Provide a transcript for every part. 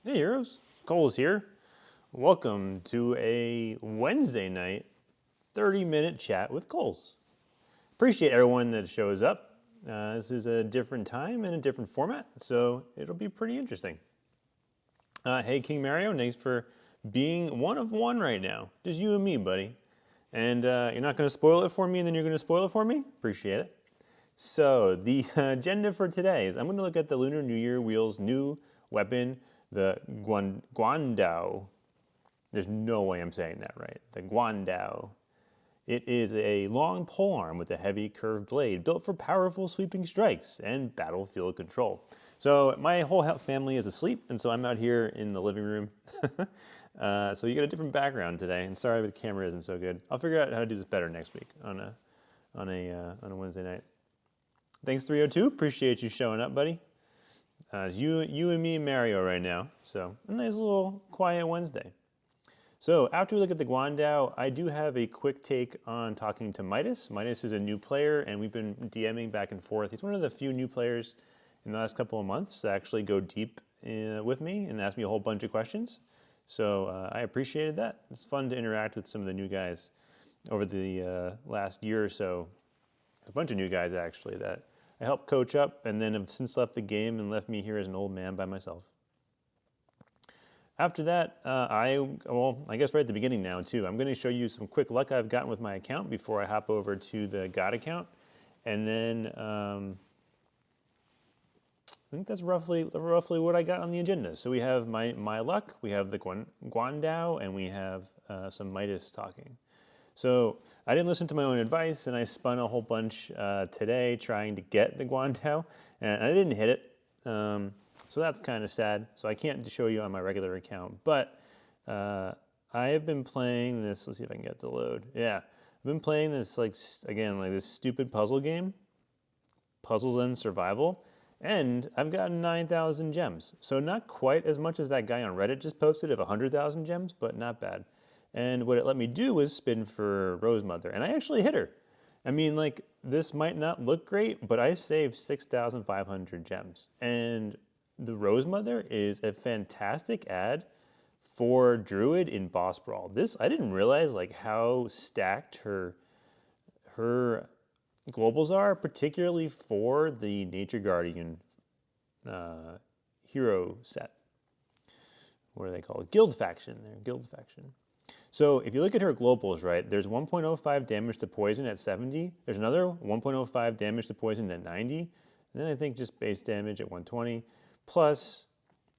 Hey heroes, Cole's here. Welcome to a Wednesday night 30-minute chat with Coles. Appreciate everyone that shows up. This is a different time and a different format, so it'll be pretty interesting. Hey King Mario, thanks for being one of one right now. Just you and me, buddy. And you're not going to spoil it for me and then you're going to spoil it for me? Appreciate it. So the agenda for today is I'm going to look at the Lunar New Year wheel's new weapon, the Guandao. There's no way I'm saying that right. The Guandao. It is a long polearm with a heavy curved blade built for powerful sweeping strikes and battlefield control. So my whole family is asleep, and so I'm out here in the living room. So you get a different background today, and sorry the camera isn't so good. I'll figure out how to do this better next week on a Wednesday night. Thanks 302, appreciate you showing up, buddy. You and me and Mario right now, so a nice little quiet Wednesday. So after we look at the Guandao, I do have a quick take on talking to Midas. Midas is a new player, and we've been DMing back and forth. He's one of the few new players in the last couple of months to actually go deep with me and ask me a whole bunch of questions. So I appreciated that. It's fun to interact with some of the new guys over the last year or so. A bunch of new guys, actually, that I helped coach up and then have since left the game and left me here as an old man by myself. After that, I guess right at the beginning now too, I'm going to show you some quick luck I've gotten with my account before I hop over to the God account. And then I think that's roughly what I got on the agenda. So we have my luck, we have the Guandao, and we have some Midas talking. So I didn't listen to my own advice, and I spun a whole bunch today trying to get the Guandao, and I didn't hit it. So that's kind of sad. So I can't show you on my regular account. But I have been playing this. Let's see if I can get it to load. Yeah, I've been playing this again this stupid puzzle game, Puzzles and Survival, and I've gotten 9,000 gems. So not quite as much as that guy on Reddit just posted of 100,000 gems, but not bad. And what it let me do was spin for Rosemother, and I actually hit her. I mean, this might not look great, but I saved 6,500 gems. And the Rosemother is a fantastic ad for Druid in Boss Brawl. I didn't realize how stacked her globals are, particularly for the Nature Guardian hero set. What are they called? Guild faction. Guild faction. So if you look at her globals, right, there's 1.05 damage to poison at 70. There's another 1.05 damage to poison at 90. And then I think just base damage at 120. Plus,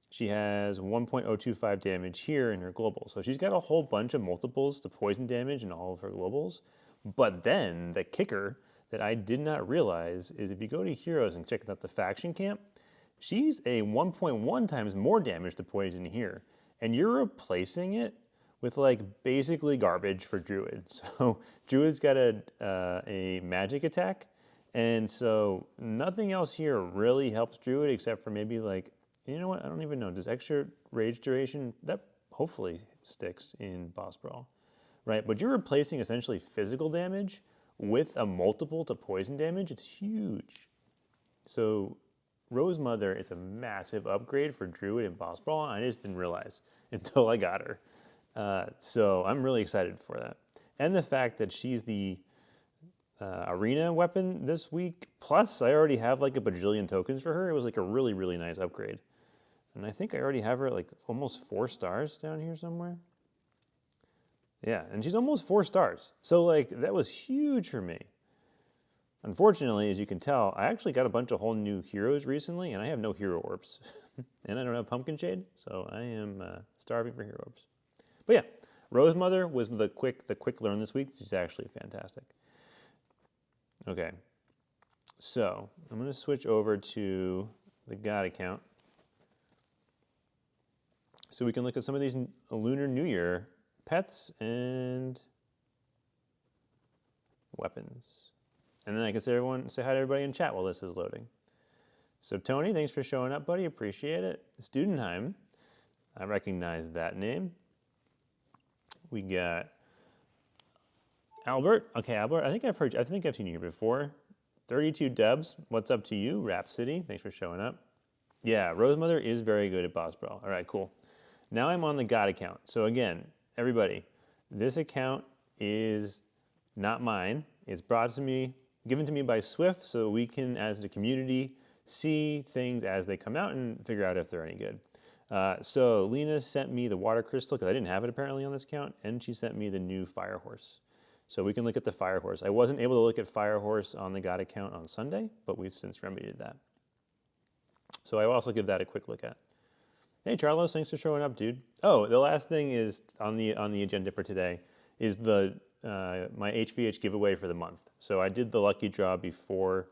she has 1.025 damage here in her global. So she's got a whole bunch of multiples to poison damage in all of her globals. But then the kicker that I did not realize is if you go to heroes and check out the faction camp, she's a 1.1 times more damage to poison here. And you're replacing it with basically garbage for Druid. So Druid's got a magic attack, and so nothing else here really helps Druid except for maybe you know what, I don't even know, does extra rage duration, that hopefully sticks in Boss Brawl, right? But you're replacing essentially physical damage with a multiple to poison damage. It's huge. So Rosemother is a massive upgrade for Druid in Boss Brawl, and I just didn't realize until I got her. So I'm really excited for that. And the fact that she's the arena weapon this week, plus I already have a bajillion tokens for her. It was a really, really nice upgrade. And I think I already have her at almost 4 stars down here somewhere. Yeah, and she's almost 4 stars. So that was huge for me. Unfortunately, as you can tell, I actually got a bunch of whole new heroes recently, and I have no hero orbs. And I don't have Pumpkin Shade, so I am starving for hero orbs. But yeah, Rosemother was the quick learn this week. She's actually fantastic. Okay, so I'm going to switch over to the God account so we can look at some of these Lunar New Year pets and weapons. And then I can say hi to everybody in chat while this is loading. So Tony, thanks for showing up, buddy. Appreciate it. Studentheim, I recognize that name. We got Albert. Okay, Albert, I think I've seen you here before. 32 Dubs, what's up to you? Rhapsody, thanks for showing up. Yeah, Rosemother is very good at boss brawl. All right, cool. Now I'm on the God account. So again, everybody, this account is not mine. It's brought to me, given to me by Swift, so we can, as the community, see things as they come out and figure out if they're any good. So Lena sent me the water crystal, because I didn't have it apparently on this account, and she sent me the new fire horse. So we can look at the fire horse. I wasn't able to look at fire horse on the God account on Sunday, but we've since remedied that. So I will also give that a quick look at. Hey Charlos, thanks for showing up, dude. Oh, the last thing is on the agenda for today is the my HVH giveaway for the month. So I did the lucky draw before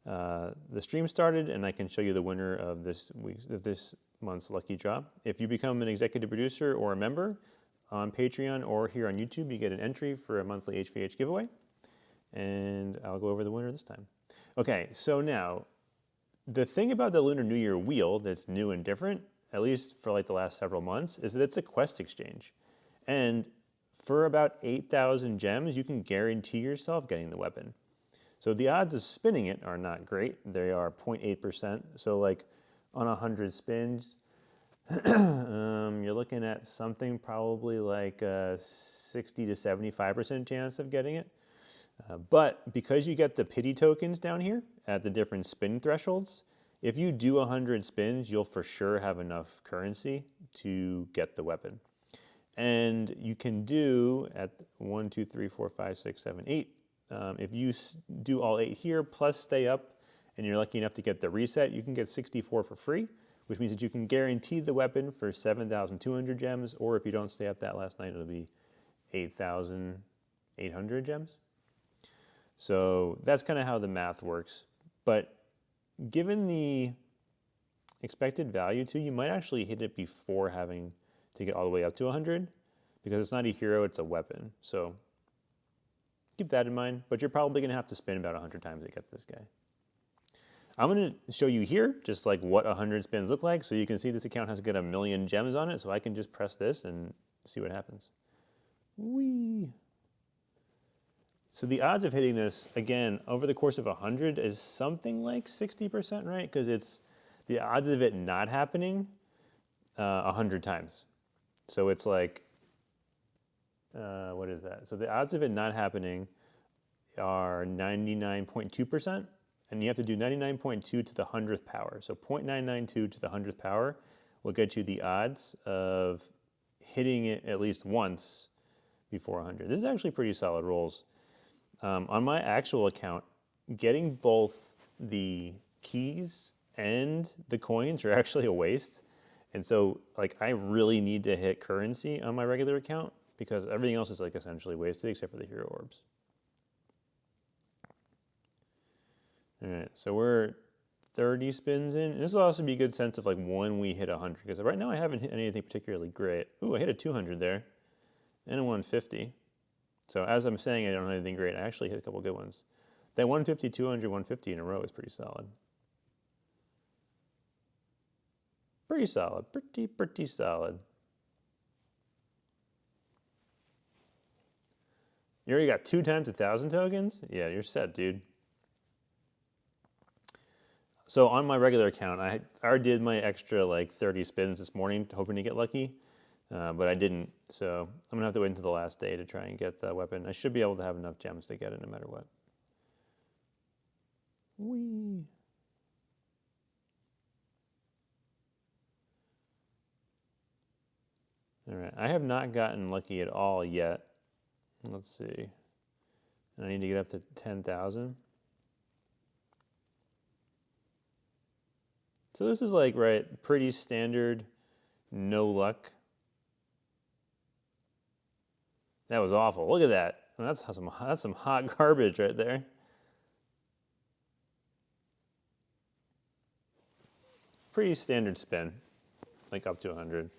the stream started, and I can show you the winner of this month's lucky draw. If you become an executive producer or a member on Patreon or here on YouTube, you get an entry for a monthly HVH giveaway, and I'll go over the winner this time. Okay, so now the thing about the Lunar New Year wheel that's new and different, at least for like the last several months, is that it's a quest exchange. And for about 8,000 gems, you can guarantee yourself getting the weapon. So the odds of spinning it are not great. They are 0.8%. So like on 100 spins, you're looking at something probably like a 60 to 75% chance of getting it. But because you get the pity tokens down here at the different spin thresholds, if you do 100 spins, you'll for sure have enough currency to get the weapon. And you can do at 1, 2, 3, 4, 5, 6, 7, 8. If you do all 8 here, plus stay up, and you're lucky enough to get the reset, you can get 64 for free, which means that you can guarantee the weapon for 7,200 gems, or if you don't stay up that last night, it'll be 8,800 gems. So that's kind of how the math works. But given the expected value too, you might actually hit it before having to get all the way up to 100, because it's not a hero, it's a weapon. So keep that in mind, but you're probably gonna have to spin about 100 times to get this guy. I'm gonna show you here just like what 100 spins look like, so you can see this account has got 1,000,000 gems on it, so I can just press this and see what happens. Whee! So the odds of hitting this, again, over the course of 100 is something like 60%, right? Because it's the odds of it not happening 100 times. So it's like, what is that? So the odds of it not happening are 99.2%, and you have to do 99.2 to the 100th power. So 0.992 to the 100th power will get you the odds of hitting it at least once before 100. This is actually pretty solid rolls. On my actual account, getting both the keys and the coins are actually a waste. And so like I really need to hit currency on my regular account because everything else is like essentially wasted except for the hero orbs. All right, so we're 30 spins in. And this will also be a good sense of like when we hit 100, because right now I haven't hit anything particularly great. Ooh, I hit a 200 there and a 150. So as I'm saying, I don't have anything great. I actually hit a couple good ones. That 150, 200, 150 in a row is pretty solid. Pretty solid, pretty solid. You already got 2 times 1,000 tokens? Yeah, you're set, dude. So on my regular account, I already did my extra like 30 spins this morning, hoping to get lucky. But I didn't, so I'm gonna have to wait until the last day to try and get the weapon. I should be able to have enough gems to get it no matter what. Whee! All right, I have not gotten lucky at all yet. Let's see. I need to get up to 10,000. So this is like, right, pretty standard, no luck. That was awful. Look at that. That's some hot garbage right there. Pretty standard spin, like up to 100.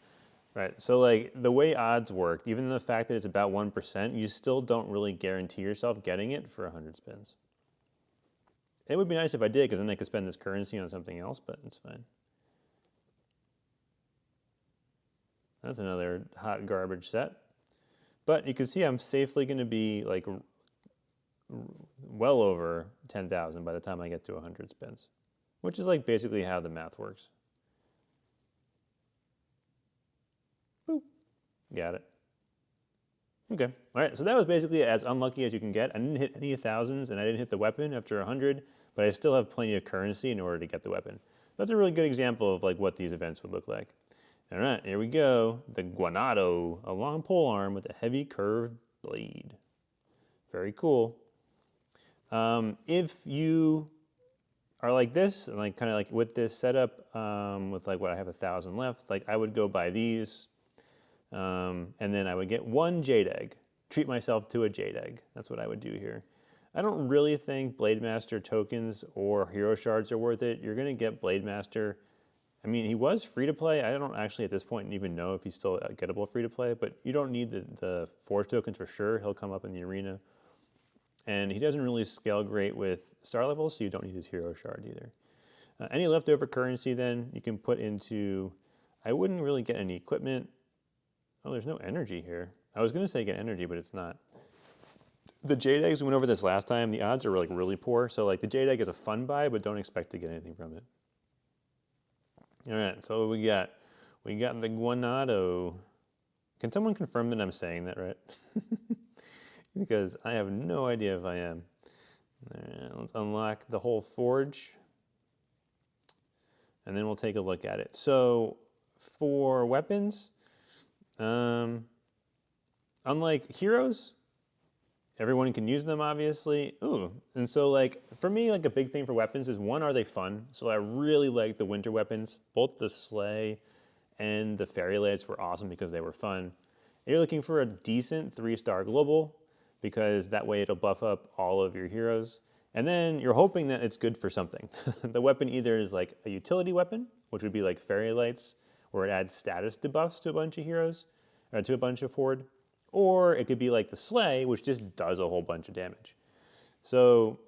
Right, so like the way odds work, even the fact that it's about 1%, you still don't really guarantee yourself getting it for 100 spins. It would be nice if I did, because then I could spend this currency on something else, but it's fine. That's another hot garbage set. But you can see I'm safely going to be like well over 10,000 by the time I get to 100 spins, which is like basically how the math works. Got it. Okay, all right, so that was basically as unlucky as you can get. I didn't hit any thousands, and I didn't hit the weapon after 100, but I still have plenty of currency in order to get the weapon. That's a really good example of like what these events would look like. All right, here we go. The Guandao, a long pole arm with a heavy curved blade. Very cool. If you are like this, and like kind of like with this setup, with like what I have 1,000 left, like I would go buy these. And then I would get one jade egg, treat myself to a jade egg. That's what I would do here. I don't really think Blade Master tokens or hero shards are worth it. You're going to get Blade Master. I mean, he was free to play. I don't actually at this point even know if he's still gettable free to play, but you don't need the Forge tokens for sure. He'll come up in the arena. And he doesn't really scale great with star levels, so you don't need his hero shard either. Any leftover currency then you can put into, I wouldn't really get any equipment. Oh, there's no energy here. I was gonna say get energy, but it's not. The jade eggs, we went over this last time, the odds are like really poor. So like the jade egg is a fun buy, but don't expect to get anything from it. All right, so what we got? We got the Guandao. Can someone confirm that I'm saying that right? Because I have no idea if I am. All right, let's unlock the whole forge. And then we'll take a look at it. So for weapons, unlike heroes, everyone can use them, obviously. Ooh, and so like, for me, like a big thing for weapons is one, are they fun? So I really like the winter weapons. Both the sleigh and the fairy lights were awesome because they were fun. You're looking for a decent 3-star global because that way it'll buff up all of your heroes. And then you're hoping that it's good for something. The weapon either is like a utility weapon, which would be like fairy lights, where it adds status debuffs to a bunch of heroes, or to a bunch of Horde, or it could be like the sleigh, which just does a whole bunch of damage. So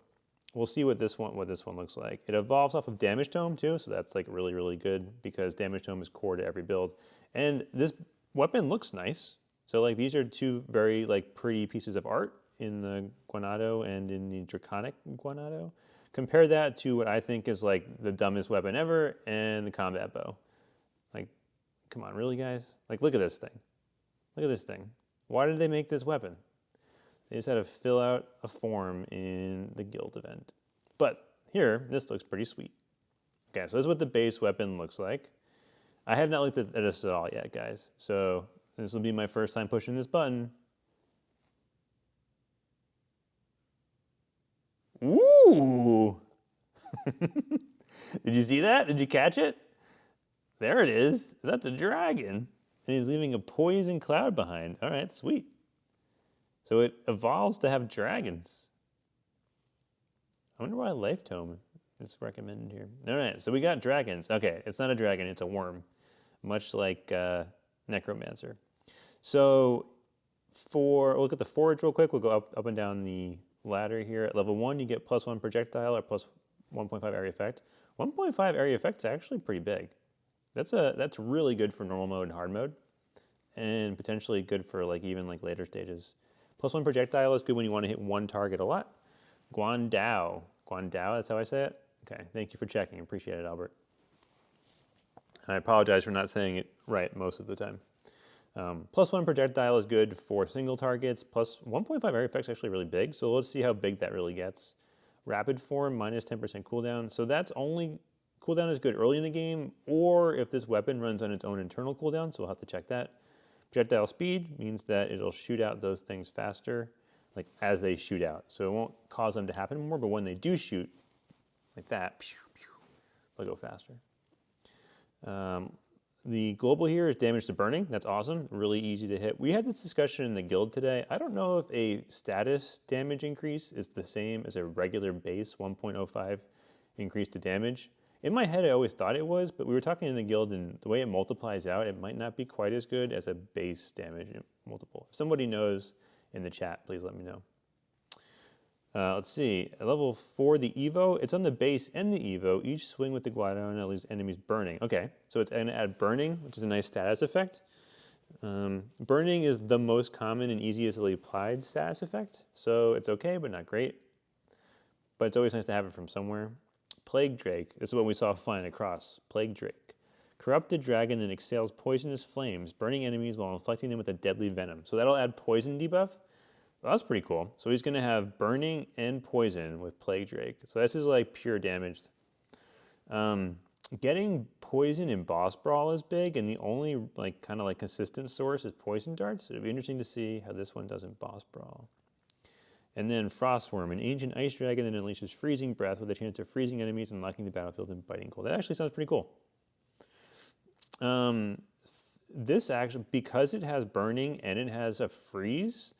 we'll see what this one looks like. It evolves off of Damage Tome too, so that's like really, really good because Damage Tome is core to every build. And this weapon looks nice. So like these are two very like pretty pieces of art in the Guandao and in the Draconic Guandao. Compare that to what I think is like the dumbest weapon ever and the combat bow. Like, come on, really guys? Like look at this thing. Look at this thing. Why did they make this weapon? They just had to fill out a form in the guild event. But here, this looks pretty sweet. Okay, so this is what the base weapon looks like. I have not looked at this at all yet, guys. So this will be my first time pushing this button. Ooh! Did you see that? Did you catch it? There it is. That's a dragon. And he's leaving a poison cloud behind. All right, sweet. So it evolves to have dragons. I wonder why Life Tome is recommended here. All right, so we got dragons. Okay, it's not a dragon, it's a worm, much like Necromancer. So we'll look at the forge real quick. We'll go up and down the ladder here. At level 1, you get +1 projectile or plus 1.5 area effect. 1.5 area effect is actually pretty big. That's really good for normal mode and hard mode, and potentially good for like even like later stages. +1 projectile is good when you want to hit one target a lot. Guandao, that's how I say it? Okay, thank you for checking, appreciate it, Albert. And I apologize for not saying it right most of the time. +1 projectile is good for single targets, plus 1.5 area effect is actually really big, so let's see how big that really gets. Rapid form, minus 10% cooldown, so that's only, cooldown is good early in the game, or if this weapon runs on its own internal cooldown, so we'll have to check that. Projectile speed means that it'll shoot out those things faster, like as they shoot out. So it won't cause them to happen more, but when they do shoot, like that, they'll go faster. The global here is damage to burning. That's awesome, really easy to hit. We had this discussion in the guild today. I don't know if a status damage increase is the same as a regular base 1.05 increase to damage. In my head, I always thought it was, but we were talking in the guild, and the way it multiplies out, it might not be quite as good as a base damage multiple. If somebody knows in the chat, please let me know. Let's see, at level 4, the Evo, it's on the base and the Evo. Each swing with the Guandao and leaves enemies burning. Okay, so it's gonna add burning, which is a nice status effect. Burning is the most common and easiest applied status effect, so it's okay, but not great. But it's always nice to have it from somewhere. Plague Drake, this is what we saw flying across. Plague Drake. Corrupted dragon then exhales poisonous flames, burning enemies while inflicting them with a deadly venom. So that'll add poison debuff. Well, that's pretty cool. So he's going to have burning and poison with Plague Drake. So this is like pure damage. Getting poison in boss brawl is big, and the only like kind of like consistent source is poison darts. It'll be interesting to see how this one does in boss brawl. And then Frostworm, an ancient ice dragon that unleashes freezing breath with a chance of freezing enemies and locking the battlefield in biting cold. That actually sounds pretty cool. This actually, because it has burning and it has a freeze,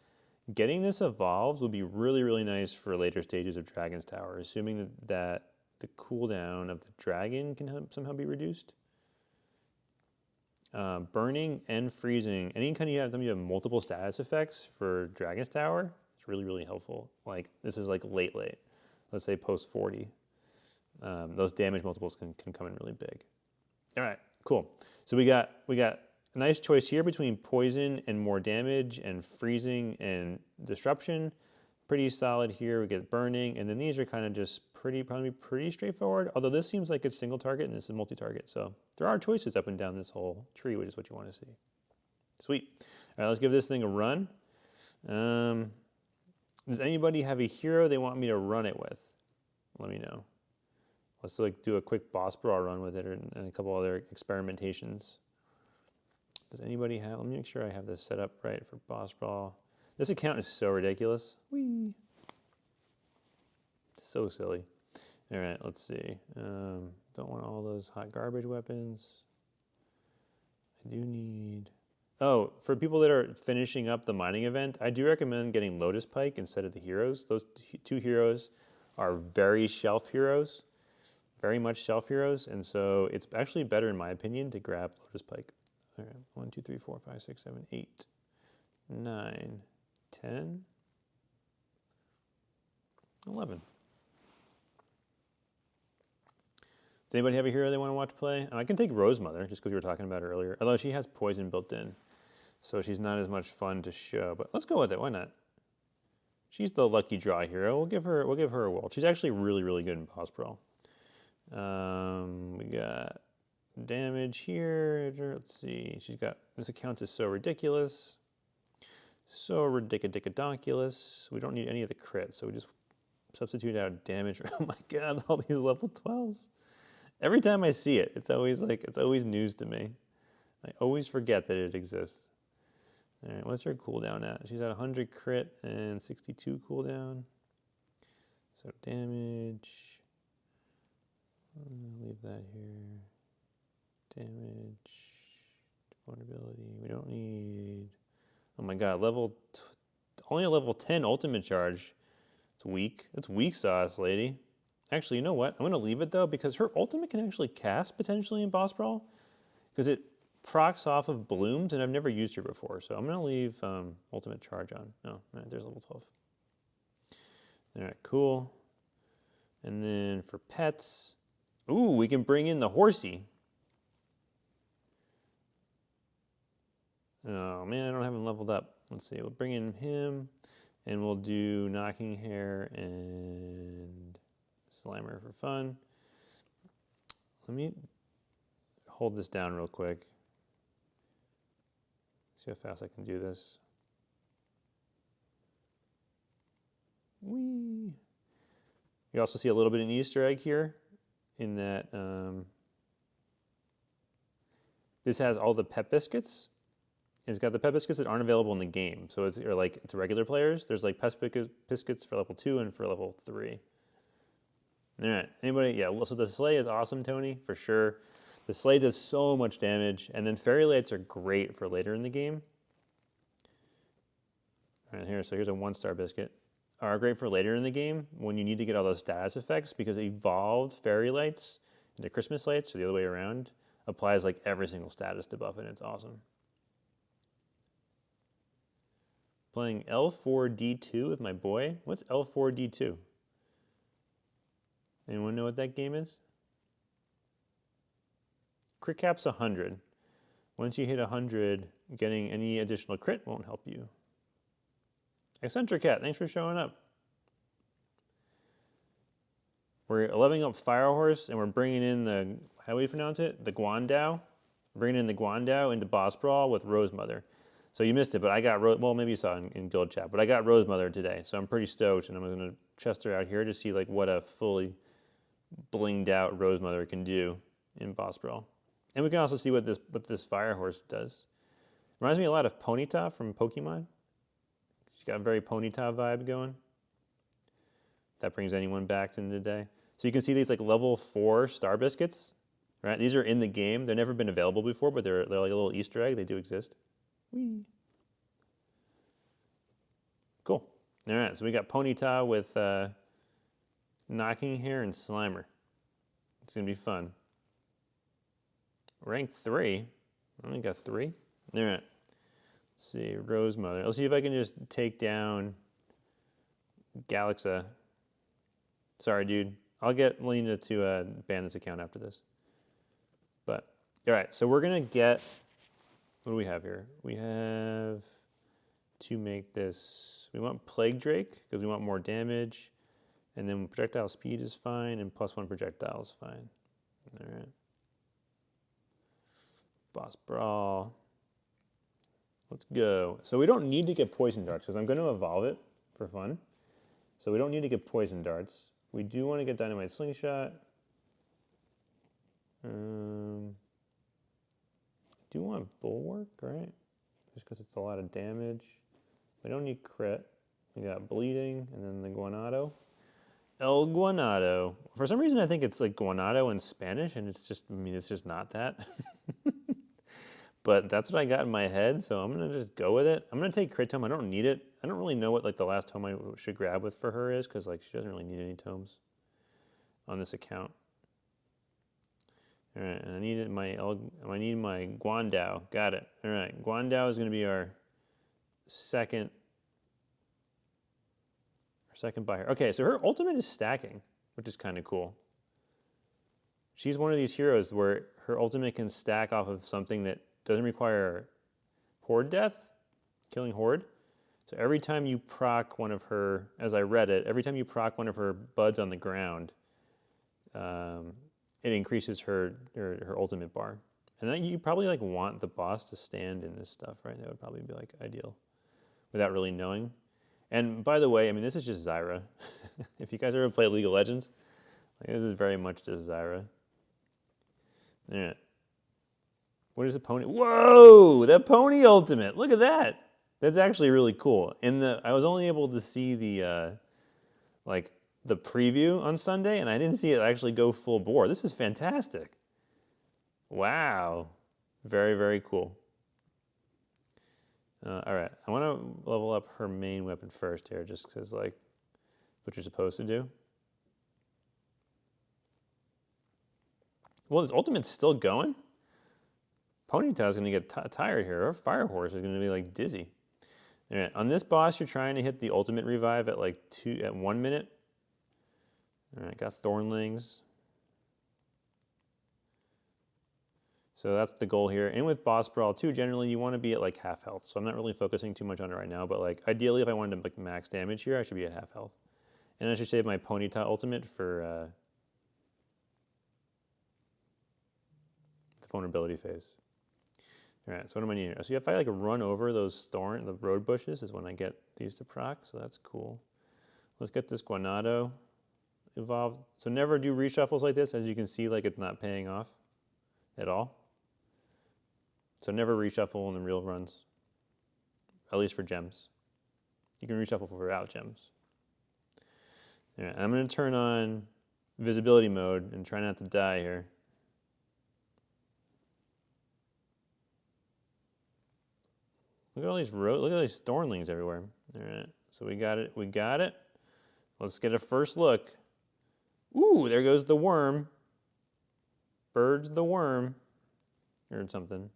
getting this evolved will be really, really nice for later stages of Dragon's Tower, assuming that the cooldown of the dragon can somehow be reduced. Burning and freezing, anytime you have multiple status effects for Dragon's Tower, it's really, really helpful. Like, this is like late. Let's say post 40. Those damage multiples can come in really big. All right, cool. So we got a nice choice here between poison and more damage and freezing and disruption. Pretty solid here. We get burning, and then these are kind of just probably pretty straightforward. Although this seems like it's single target and this is multi-target. So there are choices up and down this whole tree, which is what you want to see. Sweet. All right, let's give this thing a run. Does anybody have a hero they want me to run it with? Let me know. Let's like do a quick boss brawl run with it and a couple other experimentations. Does anybody have? Let me make sure I have this set up right for boss brawl. This account is so ridiculous. Whee! So silly. All right, let's see. Don't want all those hot garbage weapons. I do need... Oh, for people that are finishing up the mining event, I do recommend getting Lotus Pike instead of the heroes. Those two heroes are very shelf heroes. Very much shelf heroes, and so it's actually better, in my opinion, to grab Lotus Pike. All right, 1, 2, 3, 4, 5, 6, 7, 8, 9, 10, 11. Does anybody have a hero they want to watch play? I can take Rosemother, just because we were talking about her earlier, although she has poison built in, so she's not as much fun to show, but let's go with it, why not? She's the lucky draw hero. We'll give her a whirl. She's actually really, really good in boss brawl. We got damage here. Let's see. She's got, this account is so ridiculous. So ridiculous. We don't need any of the crits, so we just substitute out damage. Oh my god, all these level 12s. Every time I see it, it's always news to me. I always forget that it exists. All right, what's her cooldown at? She's at 100 crit and 62 cooldown. So damage. Leave that here. Damage, vulnerability. We don't need. Oh my god, only a level 10 ultimate charge. It's weak. It's weak sauce, lady. Actually, you know what? I'm gonna leave it though because her ultimate can actually cast potentially in boss brawl because it procs off of blooms, and I've never used her before, so I'm gonna leave ultimate charge on. Oh, all right, there's level 12. All right, cool. And then for pets. Ooh, we can bring in the horsey. Oh man, I don't have him leveled up. Let's see, we'll bring in him, and we'll do knocking hair and slimer for fun. Let me hold this down real quick. See how fast I can do this. Whee! You also see a little bit of an Easter egg here in that this has all the pet biscuits. It's got the pet biscuits that aren't available in the game. So it's to regular players. There's like pet biscuits for level 2 and for level 3. All right, anybody? Yeah, so the sleigh is awesome, Tony, for sure. The sleigh does so much damage, and then fairy lights are great for later in the game. All right, so here's a 1-star biscuit. Are great for later in the game when you need to get all those status effects because evolved fairy lights into Christmas lights, so the other way around, applies like every single status debuff, and it's awesome. Playing L4D2 with my boy. What's L4D2? Anyone know what that game is? Crit cap's 100. Once you hit 100, getting any additional crit won't help you. Excentricat, thanks for showing up. We're leveling up Fire Horse, and we're bringing in the, how do we pronounce it? The Guandao. bringing in the Guandao into Boss Brawl with Rosemother. So you missed it, but I got, well, maybe you saw it in Guild Chat, but I got Rosemother today, so I'm pretty stoked, and I'm going to chest her out here to see like what a fully blinged out Rosemother can do in Boss Brawl. And we can also see what this Fire Horse does. Reminds me a lot of Ponyta from Pokemon. She's got a very Ponyta vibe going. If that brings anyone back in the day. So you can see these like level 4 Star Biscuits, right? These are in the game. They've never been available before, but they're like a little Easter egg. They do exist. Whee. Cool. All right, so we got Ponyta with Knocking Hair and Slimer. It's gonna be fun. Rank 3. I only got 3. All right. Let's see, Rosemother. Let's see if I can just take down Galaxa. Sorry, dude. I'll get Lena to ban this account after this. But, all right, so we're gonna get, what do we have here? We have to make this, we want Plague Drake because we want more damage. And then projectile speed is fine, and +1 projectile is fine. All right. Boss Brawl. Let's go. So we don't need to get Poison Darts, because I'm going to evolve it for fun. So we don't need to get Poison Darts. We do want to get Dynamite Slingshot. I do want Bulwark, right? Just because it's a lot of damage. We don't need crit. We got Bleeding, and then the Guandao. El Guandao. For some reason, I think it's like Guandao in Spanish, and it's just, I mean, it's just not that. But that's what I got in my head, so I'm gonna just go with it. I'm gonna take Crit Tome. I don't need it. I don't really know what like the last tome I should grab with for her is, because like she doesn't really need any tomes on this account. All right, and I need my Guandao. Got it. All right, Guandao is gonna be our second buyer. Okay, so her ultimate is stacking, which is kind of cool. She's one of these heroes where her ultimate can stack off of something that doesn't require horde death, killing horde. So every time you proc one of her, as I read it, every time you proc one of her buds on the ground, it increases her ultimate bar. And then you probably like want the boss to stand in this stuff, right? That would probably be like ideal without really knowing. And by the way, I mean, this is just Zyra. If you guys ever play League of Legends, like, this is very much just Zyra. All right. What is a pony? Whoa, that pony ultimate. Look at that. That's actually really cool. I was only able to see the the preview on Sunday, and I didn't see it actually go full bore. This is fantastic. Wow. Very, very cool. All right, I want to level up her main weapon first here, just because like what you're supposed to do. Well, this ultimate's still going. Ponyta's going to get tired here. Our Fire Horse is going to be like dizzy. All right, on this boss, you're trying to hit the ultimate revive at like 1 minute. All right, got Thornlings. So that's the goal here. And with Boss Brawl too, generally you want to be at like half health. So I'm not really focusing too much on it right now, but like ideally if I wanted to like max damage here, I should be at half health. And I should save my Ponyta ultimate for the vulnerability phase. All right, so what am I needing? So if I like run over those the road bushes is when I get these to proc, so that's cool. Let's get this Guandao evolved. So never do reshuffles like this. As you can see, like it's not paying off at all. So never reshuffle in the real runs, at least for gems. You can reshuffle without gems. All right, I'm going to turn on visibility mode and try not to die here. Look at all these look at these Thornlings everywhere. All right, so we got it. We got it. Let's get a first look. Ooh, there goes the worm. Bird's the worm. Or something.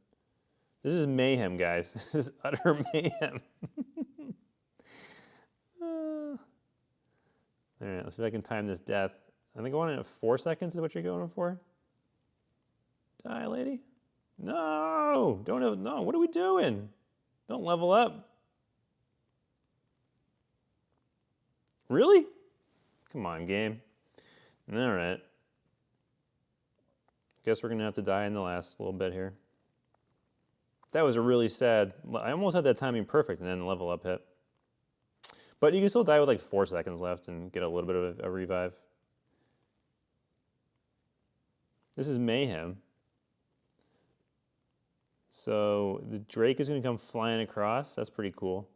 This is mayhem, guys. This is utter mayhem. All right, let's see if I can time this death. I think going in at 4 seconds is what you're going for. Die, lady. No, no. What are we doing? Don't level up. Really? Come on, game. All right. Guess we're gonna have to die in the last little bit here. That was a really sad. I almost had that timing perfect, and then the level up hit. But you can still die with like 4 seconds left and get a little bit of a revive. This is mayhem. So the Drake is going to come flying across. That's pretty cool.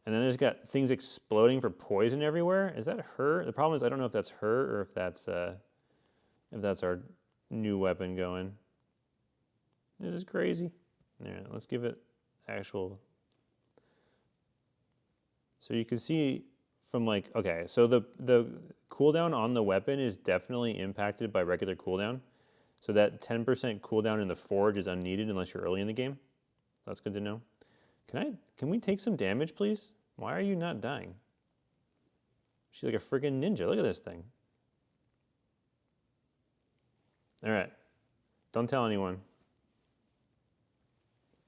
And then I just got things exploding for poison everywhere. Is that her? The problem is I don't know if that's her or if that's our new weapon going. This is crazy. All right, let's give it actual. So you can see from like, okay, so the cooldown on the weapon is definitely impacted by regular cooldown. So that 10% cooldown in the Forge is unneeded unless you're early in the game. That's good to know. Can we take some damage, please? Why are you not dying? She's like a freaking ninja. Look at this thing. All right. Don't tell anyone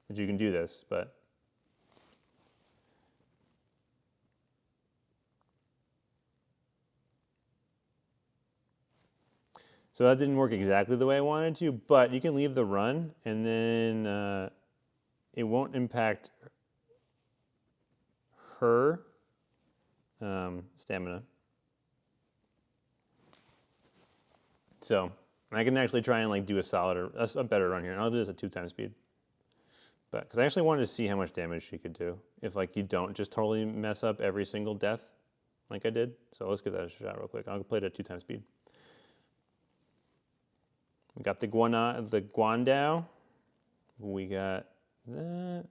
that you can do this, but so that didn't work exactly the way I wanted to, but you can leave the run and then it won't impact her stamina. So I can actually try and like do a solid or a better run here, and I'll do this at 2x speed. But because I actually wanted to see how much damage she could do if like you don't just totally mess up every single death like I did. So let's give that a shot real quick. I'll play it at 2x speed. We got the Guandao. We got that.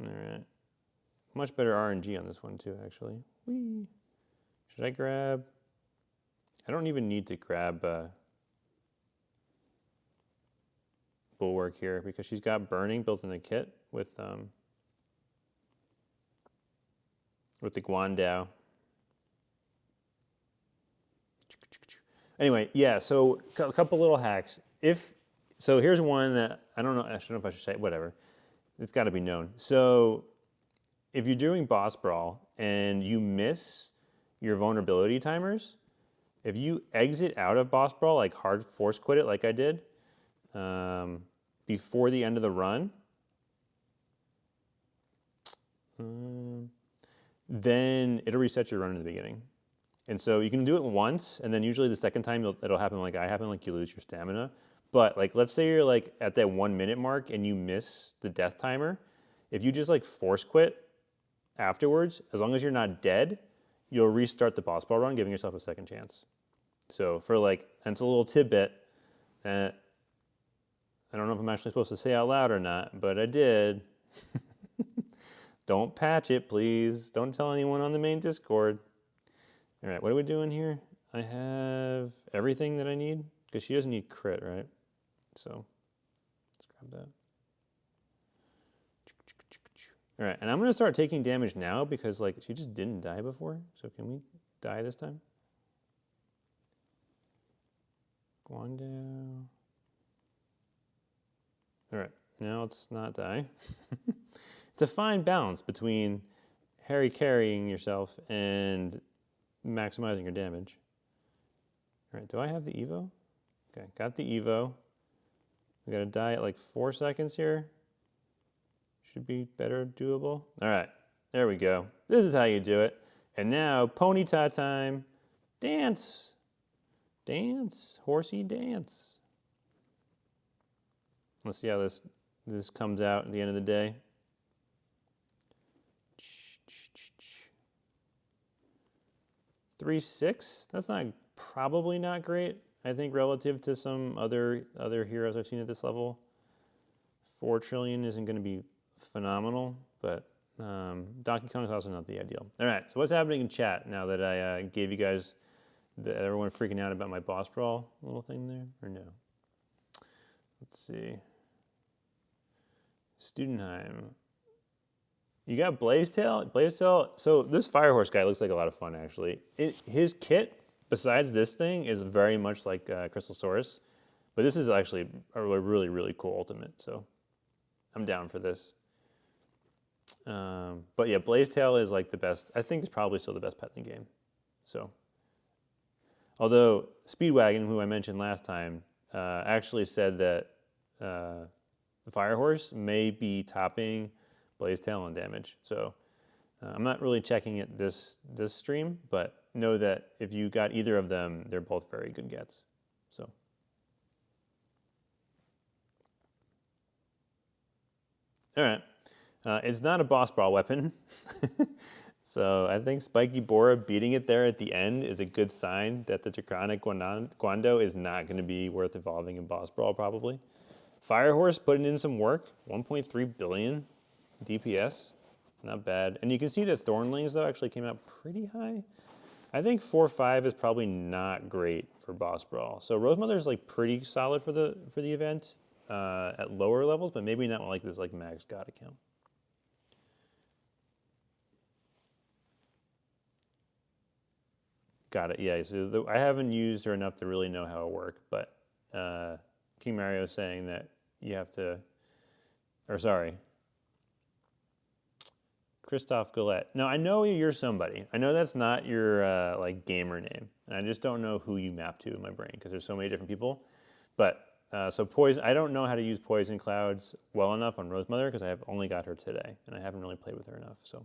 All right. Much better RNG on this one too, actually. Whee. Should I grab? I don't even need to grab Bulwark here because she's got burning built in the kit with the Guandao. Anyway, yeah, so a couple little hacks. So here's one that I don't know if I should say, whatever. It's got to be known. So if you're doing boss brawl and you miss your vulnerability timers, if you exit out of boss brawl, like hard force quit it like I did, before the end of the run, then it'll reset your run in the beginning. And so you can do it once, and then usually the second time it'll happen like I happen, like you lose your stamina. But like, let's say you're like at that 1 minute mark and you miss the death timer. If you just like force quit afterwards, as long as you're not dead, you'll restart the boss brawl run, giving yourself a second chance. So for like, and it's a little tidbit that I don't know if I'm actually supposed to say out loud or not, but I did. Don't patch it, please. Don't tell anyone on the main Discord. All right, what are we doing here? I have everything that I need, because she doesn't need crit, right? So let's grab that. All right, and I'm gonna start taking damage now because like she just didn't die before. So can we die this time? Guandao. All right, now let's not die. It's a fine balance between Harry carrying yourself and maximizing your damage. All right, do I have the Evo? Okay, got the Evo. We gotta die at like 4 seconds here. Should be better doable. All right, there we go. This is how you do it. And now, ponyta time. Dance. Dance, horsey dance. Let's see how this comes out at the end of the day. 3-6. That's probably not great. I think relative to some other heroes I've seen at this level, 4 trillion isn't going to be phenomenal, but Donkey Kong is also not the ideal. All right, so what's happening in chat now that I gave you guys everyone freaking out about my boss brawl little thing there, or no? Let's see. Studenheim. You got Blazetail? Blazetail, so this Firehorse guy looks like a lot of fun, actually. His kit, besides this thing, is very much like Crystal Saurus, but this is actually a really, really cool ultimate, so I'm down for this. But yeah, Blazetail is like the best. I think it's probably still the best pet in the game. So, although Speedwagon, who I mentioned last time, actually said that Fire Horse may be topping Blaze Talon damage. So I'm not really checking it this stream, but know that if you got either of them, they're both very good gets. So. All right. It's not a boss brawl weapon. So I think Spiky Bora beating it there at the end is a good sign that the Draconic Guandao is not going to be worth evolving in boss brawl probably. Fire Horse putting in some work, 1.3 billion DPS, not bad. And you can see that Thornlings though actually came out pretty high. I think 4-5 is probably not great for boss brawl. So Rosemother is like pretty solid for the event at lower levels, but maybe not like this like max god account. Got it. Yeah. So I haven't used her enough to really know how it works, but King Mario is saying that you have to, or sorry, Christophe Gillette. No, I know you're somebody. I know that's not your like gamer name, and I just don't know who you map to in my brain because there's so many different people. But so Poison, I don't know how to use Poison Clouds well enough on Rosemother because I have only got her today, and I haven't really played with her enough. So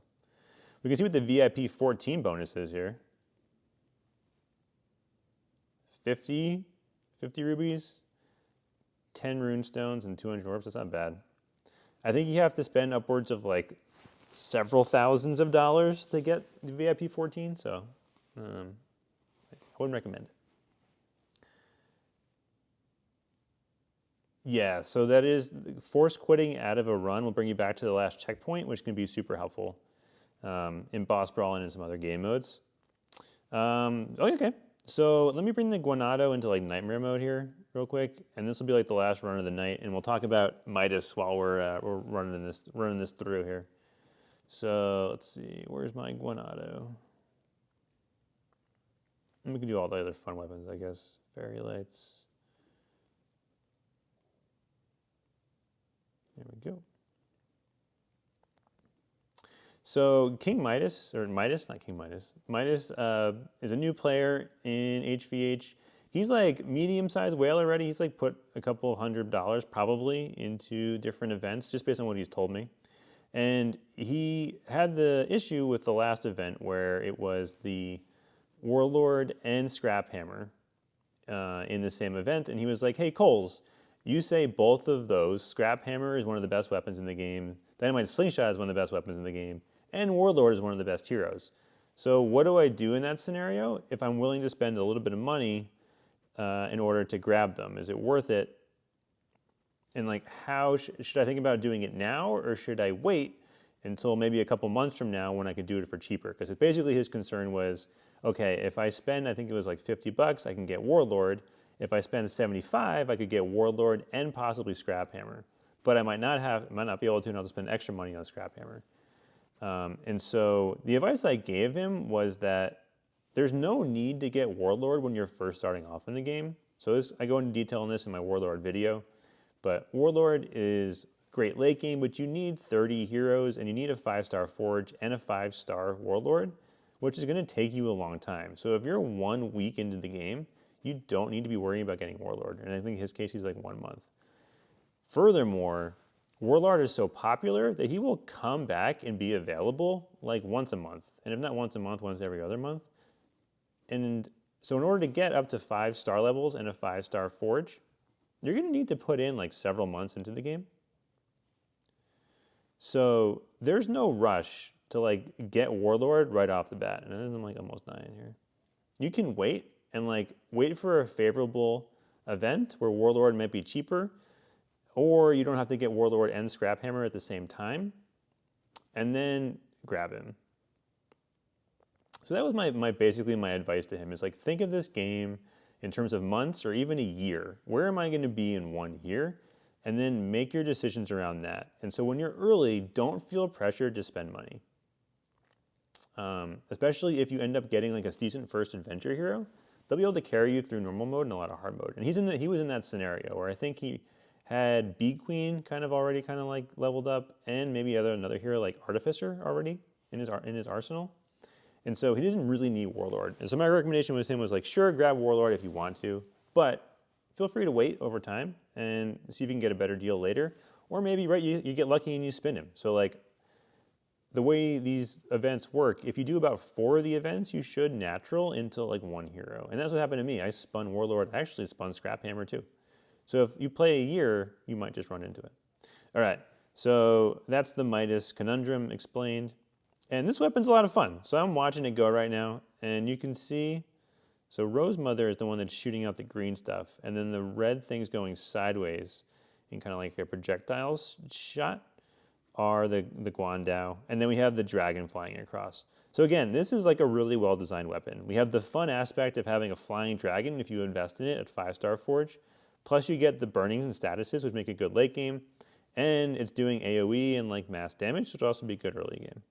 we can see what the VIP 14 bonus is here. 50 rubies, 10 rune stones, and 200 orbs. That's not bad. I think you have to spend upwards of like several thousands of dollars to get the VIP 14, so I wouldn't recommend it. Yeah, so that is force quitting out of a run will bring you back to the last checkpoint, which can be super helpful in boss brawl and in some other game modes. Okay. So let me bring the Guandao into like nightmare mode here real quick, and this will be like the last run of the night, and we'll talk about Midas while we're running this through here. So let's see, where's my Guandao? And we can do all the other fun weapons, I guess. Fairy lights. There we go. So King Midas, or Midas, not King Midas. Midas is a new player in HVH. He's like medium-sized whale already. He's like put a couple $100 probably into different events just based on what he's told me. And he had the issue with the last event where it was the Warlord and Scrap Hammer in the same event. And he was like, hey, Coles, you say both of those. Scrap Hammer is one of the best weapons in the game. Dynamite Slingshot is one of the best weapons in the game. And Warlord is one of the best heroes. So what do I do in that scenario if I'm willing to spend a little bit of money in order to grab them? Is it worth it? And like, how should I think about doing it now, or should I wait until maybe a couple months from now when I could do it for cheaper? Because basically his concern was, okay, if I spend, I think it was like 50 bucks, I can get Warlord. If I spend 75, I could get Warlord and possibly Scrap Hammer. But I might not be able to, and I'll have to spend extra money on Scrap Hammer. And so the advice I gave him was that there's no need to get Warlord when you're first starting off in the game. So I go into detail on this in my Warlord video. But Warlord is great late game, but you need 30 heroes, and you need a 5-star Forge and a 5-star Warlord, which is going to take you a long time. So if you're 1 week into the game, you don't need to be worrying about getting Warlord. And I think in his case, he's like 1 month. Furthermore, Warlord is so popular that he will come back and be available like once a month. And if not once a month, once every other month. And so in order to get up to 5-star levels and a 5-star Forge, you're going to need to put in like several months into the game. So there's no rush to like get Warlord right off the bat. And I'm like almost dying here. You can wait and like wait for a favorable event where Warlord might be cheaper, or you don't have to get Warlord and Scrap Hammer at the same time, and then grab him. So that was basically my advice to him is like, think of this game in terms of months or even a year. Where am I going to be in 1 year? And then make your decisions around that. And so when you're early, don't feel pressured to spend money. Especially if you end up getting like a decent first adventure hero, they'll be able to carry you through normal mode and a lot of hard mode. And he was in that scenario where I think he had Bee Queen kind of already like leveled up, and maybe another hero like Artificer already in his arsenal. And so he doesn't really need Warlord. And so my recommendation with him was like, sure, grab Warlord if you want to, but feel free to wait over time and see if you can get a better deal later. Or maybe, right, you get lucky and you spin him. So like the way these events work, if you do about 4 of the events, you should natural into like 1 hero. And that's what happened to me. I spun Warlord, I actually spun Scraphammer too. So if you play a year, you might just run into it. All right, so that's the Midas conundrum explained. And this weapon's a lot of fun. So I'm watching it go right now, and you can see, so Rosemother is the one that's shooting out the green stuff, and then the red things going sideways in kind of like a projectile shot are the Guandao, and then we have the dragon flying across. So again, this is like a really well-designed weapon. We have the fun aspect of having a flying dragon if you invest in it at 5-star Forge, plus you get the burnings and statuses, which make a good late game, and it's doing AoE and like mass damage, which will also be good early game.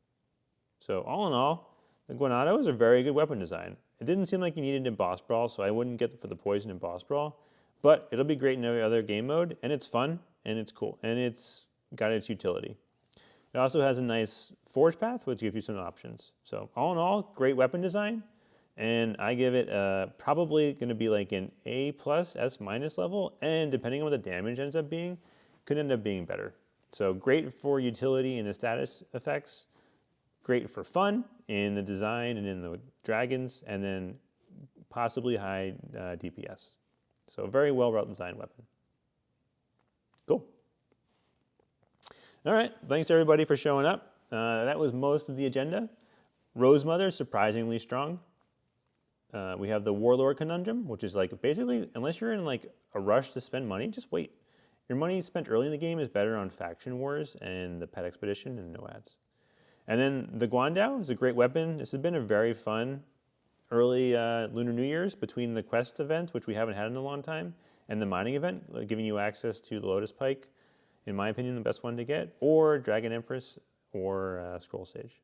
So all in all, the Guandao is a very good weapon design. It didn't seem like you needed it in Boss Brawl, so I wouldn't get for the poison in Boss Brawl, but it'll be great in every other game mode, and it's fun, and it's cool, and it's got its utility. It also has a nice forge path, which gives you some options. So all in all, great weapon design, and I give it probably going to be like an A+, S- level, and depending on what the damage ends up being, could end up being better. So great for utility and the status effects, great for fun in the design and in the dragons, and then possibly high DPS. So very well-designed weapon. Cool. All right, thanks everybody for showing up. That was most of the agenda. Rosemother, surprisingly strong. We have the Warlord conundrum, which is like basically, unless you're in like a rush to spend money, just wait. Your money spent early in the game is better on Faction Wars and the Pet Expedition and no ads. And then the Guandao is a great weapon. This has been a very fun early Lunar New Year's between the quest event, which we haven't had in a long time, and the mining event, giving you access to the Lotus Pike, in my opinion, the best one to get, or Dragon Empress, or Scroll Sage.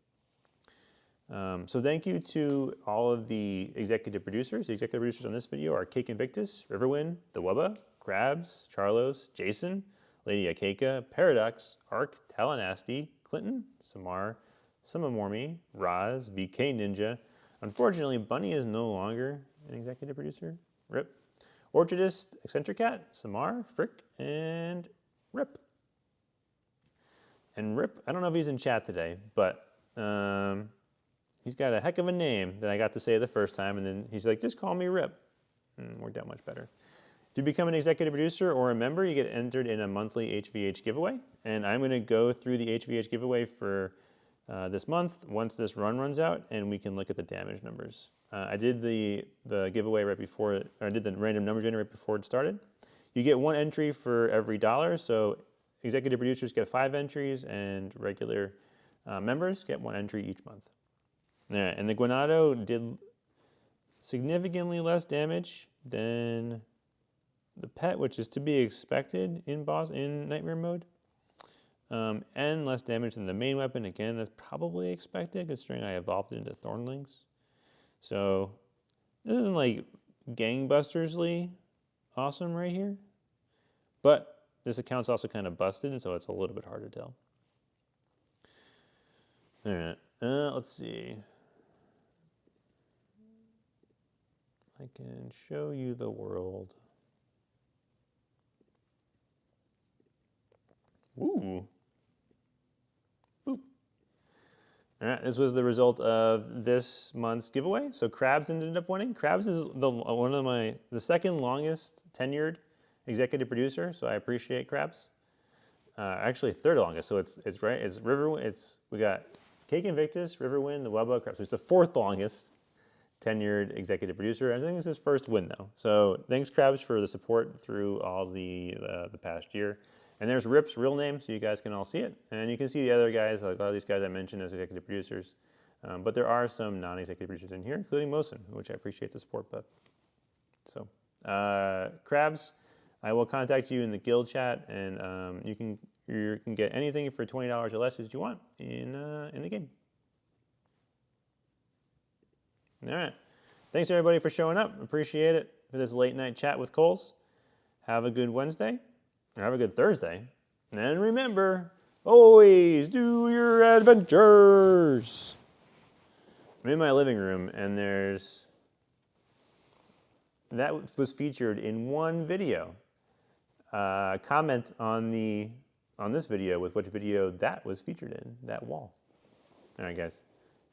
So thank you to all of the executive producers. The executive producers on this video are Cake Invictus, Riverwind, TheWuba, Krabs, Charlos, Jason, Lady Ikaika, Paradox, Arc, TallaNasty, Clinton, Cemar, Sumamormy, Roz, VKNinja. Unfortunately, Bunny is no longer an executive producer. RIP. Orchardist, Excentricat, Cemar, Fricke, and RIP. And RIP, I don't know if he's in chat today, but he's got a heck of a name that I got to say the first time, and then he's like, just call me RIP. Worked out much better. If you become an executive producer or a member, you get entered in a monthly HVH giveaway, and I'm going to go through the HVH giveaway for this month once this run runs out, and we can look at the damage numbers. I did the giveaway right before, or I did the random number generator right before it started. You get 1 entry for every $1, so executive producers get 5 entries, and regular members get 1 entry each month. All right, and the Guandao did significantly less damage than the pet, which is to be expected in Nightmare mode, and less damage than the main weapon. Again, that's probably expected considering I evolved into Thornlings. So this isn't like gangbustersly awesome right here, but this account's also kind of busted, and so it's a little bit hard to tell. All right, let's see. I can show you the world. Ooh. Boop. All right, this was the result of this month's giveaway. So Krabs ended up winning. Krabs is the second longest tenured executive producer, so I appreciate Krabs. Actually, third longest, so it's right. It's Riverwind. We got Cake Invictus, Riverwind, TheWuba, Krabs. So it's the 4th longest tenured executive producer. I think it's his first win though. So thanks Krabs for the support through all the past year. And there's Rip's real name, so you guys can all see it. And you can see the other guys, like a lot of these guys I mentioned as executive producers. But there are some non-executive producers in here, including Mosin, which I appreciate the support. But so Krabs, I will contact you in the guild chat, and you can get anything for $20 or less as you want in the game. All right. Thanks everybody for showing up. Appreciate it for this late night chat with Coles. Have a good Wednesday, or have a good Thursday. And remember, always do your adventures. I'm in my living room and there's that was featured in one video. Comment on this video with which video that was featured in, that wall. All right, guys.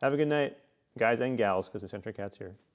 Have a good night, guys and gals, because Excentricat's here.